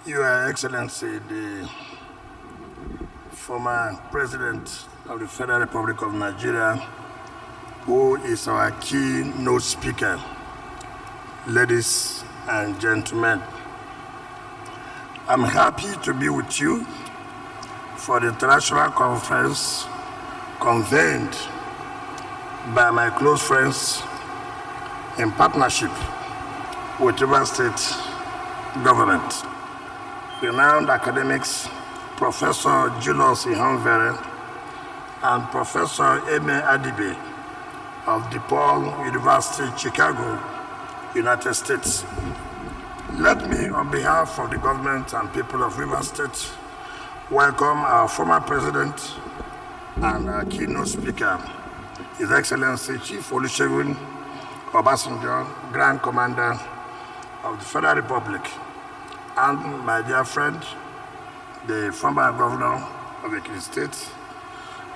Your Excellency, the former President of the Federal Republic of Nigeria, who is our keynote speaker, ladies and gentlemen, I'm happy to be with you for the international conference convened by my close friends in partnership with River State government. Renowned academics, Professor Julius Ihonvere and Professor Eme Adibe of DePaul University, Chicago, United States. Let me, on behalf of the government and people of River State, welcome our former president and our keynote speaker, His Excellency Chief Olusegun Obasanjo, Grand Commander of the Federal Republic, and my dear friend, the former governor of Ekiti State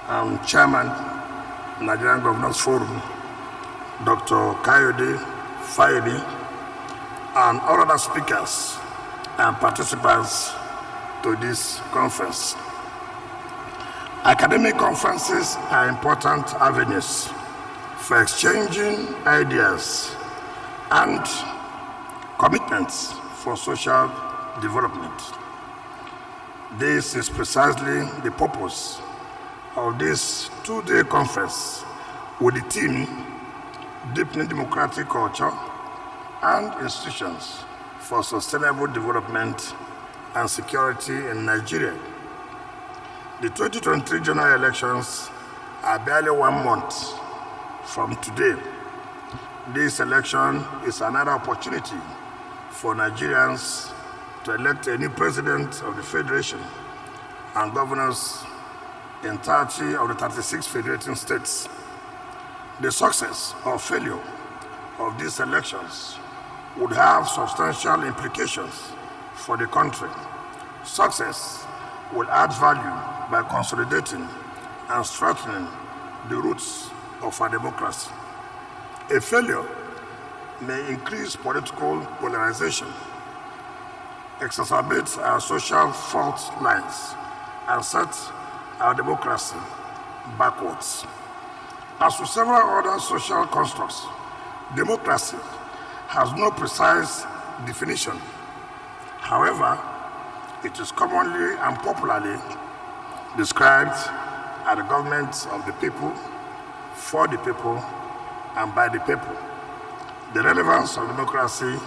and chairman of Nigerian Governors Forum, Dr. Kayode Fayemi, and all other speakers and participants to this conference. Academic conferences are important avenues for exchanging ideas and commitments for social development. This is precisely the purpose of this two-day conference with the theme Deepening Democratic Culture and Institutions for Sustainable Development and Security in Nigeria. The 2023 general elections are barely 1 month from today. This election is another opportunity for Nigerians to elect a new president of the Federation and governors in 30 of the 36 federating states. The success or failure of these elections would have substantial implications for the country. Success will add value by consolidating and strengthening the roots of our democracy. A failure may increase political polarization, exacerbate our social fault lines, and set our democracy backwards. As with several other social constructs, democracy has no precise definition. However, it is commonly and popularly described as the government of the people, for the people, and by the people. The relevance of democracy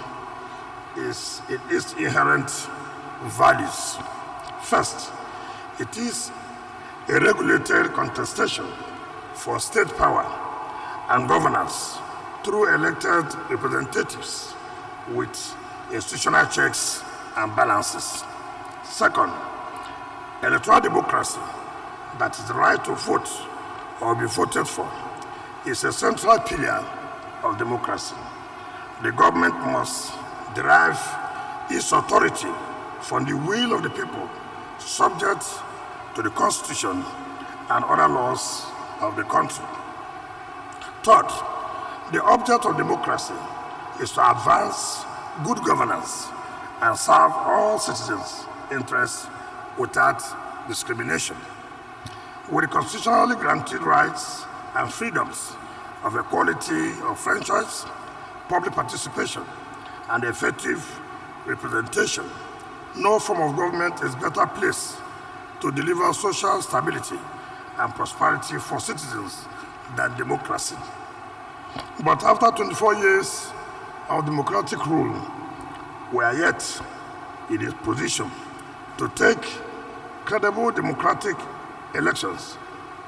is in its inherent values. First, it is a regulated contestation for state power and governance through elected representatives with institutional checks and balances. Second, electoral democracy, that is the right to vote or be voted for, is a central pillar of democracy. The government must derive its authority from the will of the people, subject to the Constitution and other laws of the country. Third, the object of democracy is to advance good governance and serve all citizens' interests without discrimination. With the constitutionally granted rights and freedoms of equality of franchise, public participation, and effective representation, no form of government is better placed to deliver social stability and prosperity for citizens than democracy. But after 24 years of democratic rule, we are yet in a position to take credible democratic elections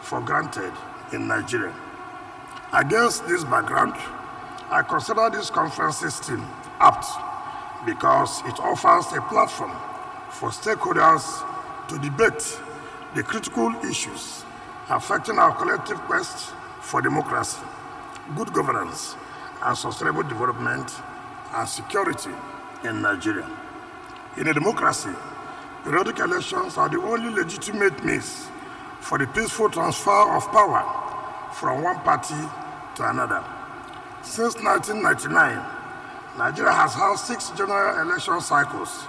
for granted in Nigeria. Against this background, I consider this conference's theme apt because it offers a platform for stakeholders to debate the critical issues affecting our collective quest for democracy, good governance, and sustainable development and security in Nigeria. In a democracy, periodic elections are the only legitimate means for the peaceful transfer of power from one party to another. Since 1999, Nigeria has had 6 general election cycles,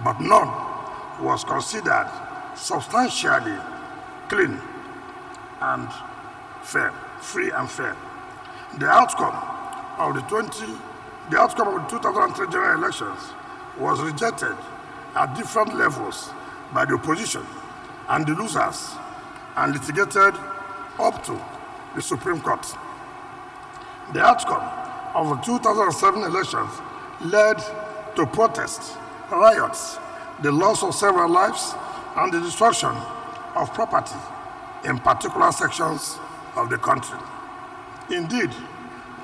but none was considered substantially clean and fair, free and fair. The outcome of the 2003 general elections was rejected at different levels by the opposition and the losers and litigated up to the Supreme Court. The outcome of the 2007 elections led to protests, riots, the loss of several lives, and the destruction of property in particular sections of the country. Indeed,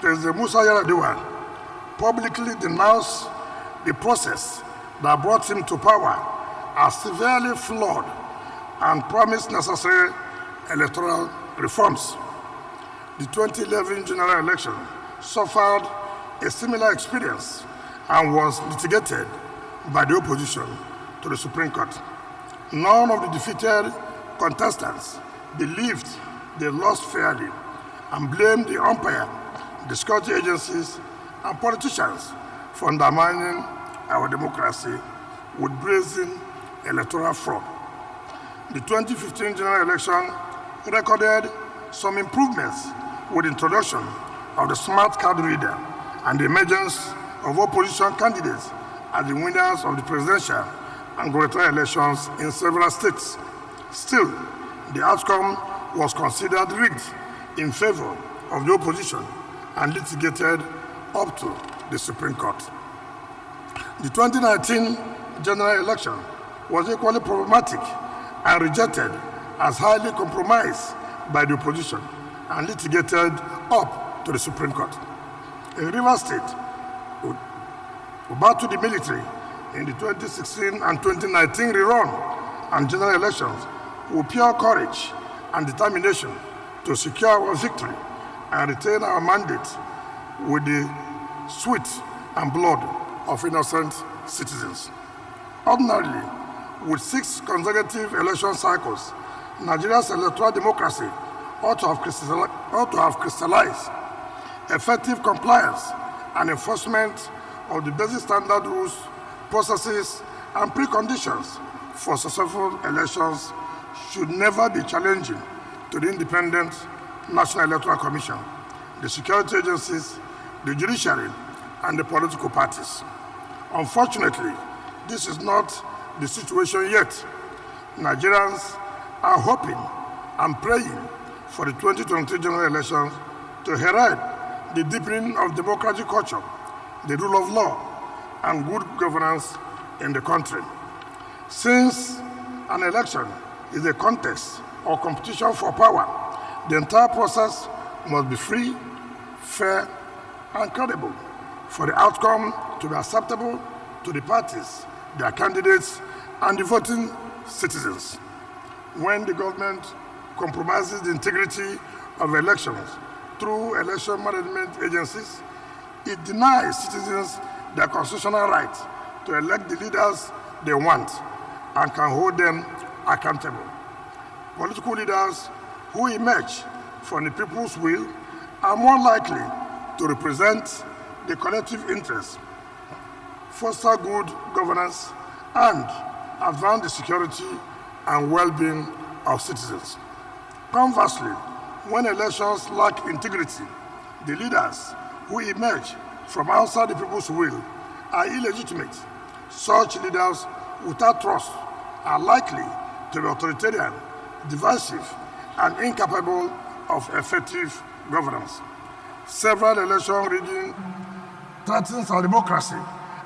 President Musa Yar'Adua publicly denounced the process that brought him to power as severely flawed and promised necessary electoral reforms. The 2011 general election suffered a similar experience and was litigated by the opposition to the Supreme Court. None of the defeated contestants believed they lost fairly and blamed the umpire, the security agencies, and politicians for undermining our democracy with brazen electoral fraud. The 2015 general election recorded some improvements with the introduction of the smart card reader and the emergence of opposition candidates as the winners of the presidential and gubernatorial elections in several states. Still, the outcome was considered rigged in favor of the opposition and litigated up to the Supreme Court. The 2019 general election was equally problematic and rejected as highly compromised by the opposition and litigated up to the Supreme Court. In Rivers State, who battled the military in the 2016 and 2019 rerun and general elections with pure courage and determination to secure our victory and retain our mandate with the sweat and blood of innocent citizens. Ordinarily, with 6 consecutive election cycles, Nigeria's electoral democracy ought to have crystallized effective compliance and enforcement of the basic standard rules, processes, and preconditions for successful elections should never be challenging to the independent National Electoral Commission, the security agencies, the judiciary, and the political parties. Unfortunately, this is not the situation yet. Nigerians are hoping and praying for the 2023 general elections to herald the deepening of democratic culture, the rule of law, and good governance in the country. Since an election is a contest or competition for power, the entire process must be free, fair, and credible for the outcome to be acceptable to the parties, their candidates, and the voting citizens. When the government compromises the integrity of elections through election management agencies, it denies citizens their constitutional right to elect the leaders they want and can hold them accountable. Political leaders who emerge from the people's will are more likely to represent the collective interest, foster good governance, and advance the security and well-being of citizens. Conversely, when elections lack integrity, the leaders who emerge from outside the people's will are illegitimate. Such leaders without trust are likely to be authoritarian, divisive, and incapable of effective governance. Several election rigging threatens our democracy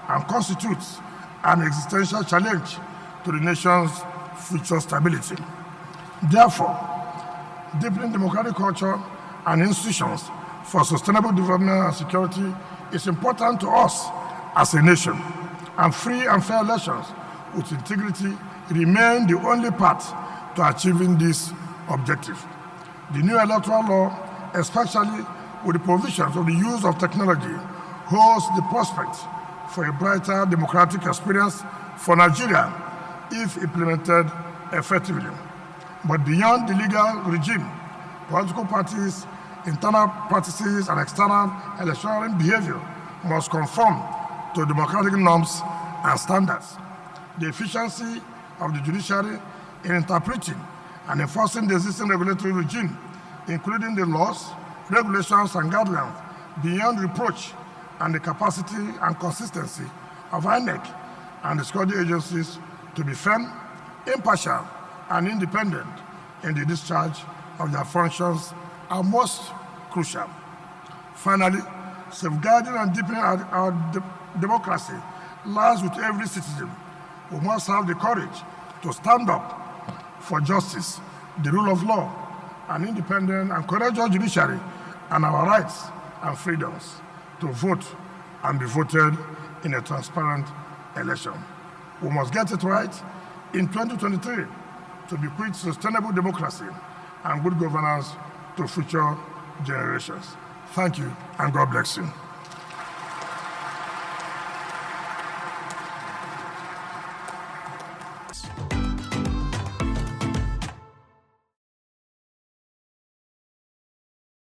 and constitutes an existential challenge to the nation's future stability. Therefore, deepening democratic culture and institutions for sustainable development and security is important to us as a nation, and free and fair elections with integrity remain the only path to achieving this objective. The new electoral law, especially with the provisions of the use of technology, holds the prospect for a brighter democratic experience for Nigeria if implemented effectively. But beyond the legal regime, political parties, internal practices, and external electoral behavior must conform to democratic norms and standards. The efficiency of the judiciary in interpreting and enforcing the existing regulatory regime, including the laws, regulations, and guidelines, beyond reproach, and the capacity and consistency of INEC and the security agencies to be firm, impartial, and independent in the discharge of their functions are most crucial. Finally, safeguarding and deepening our democracy lies with every citizen who must have the courage to stand up for justice, the rule of law, an independent and courageous judiciary, and our rights and freedoms to vote and be voted in a transparent election. We must get it right in 2023 to bequeath sustainable democracy and good governance to future generations. Thank you, and God bless you.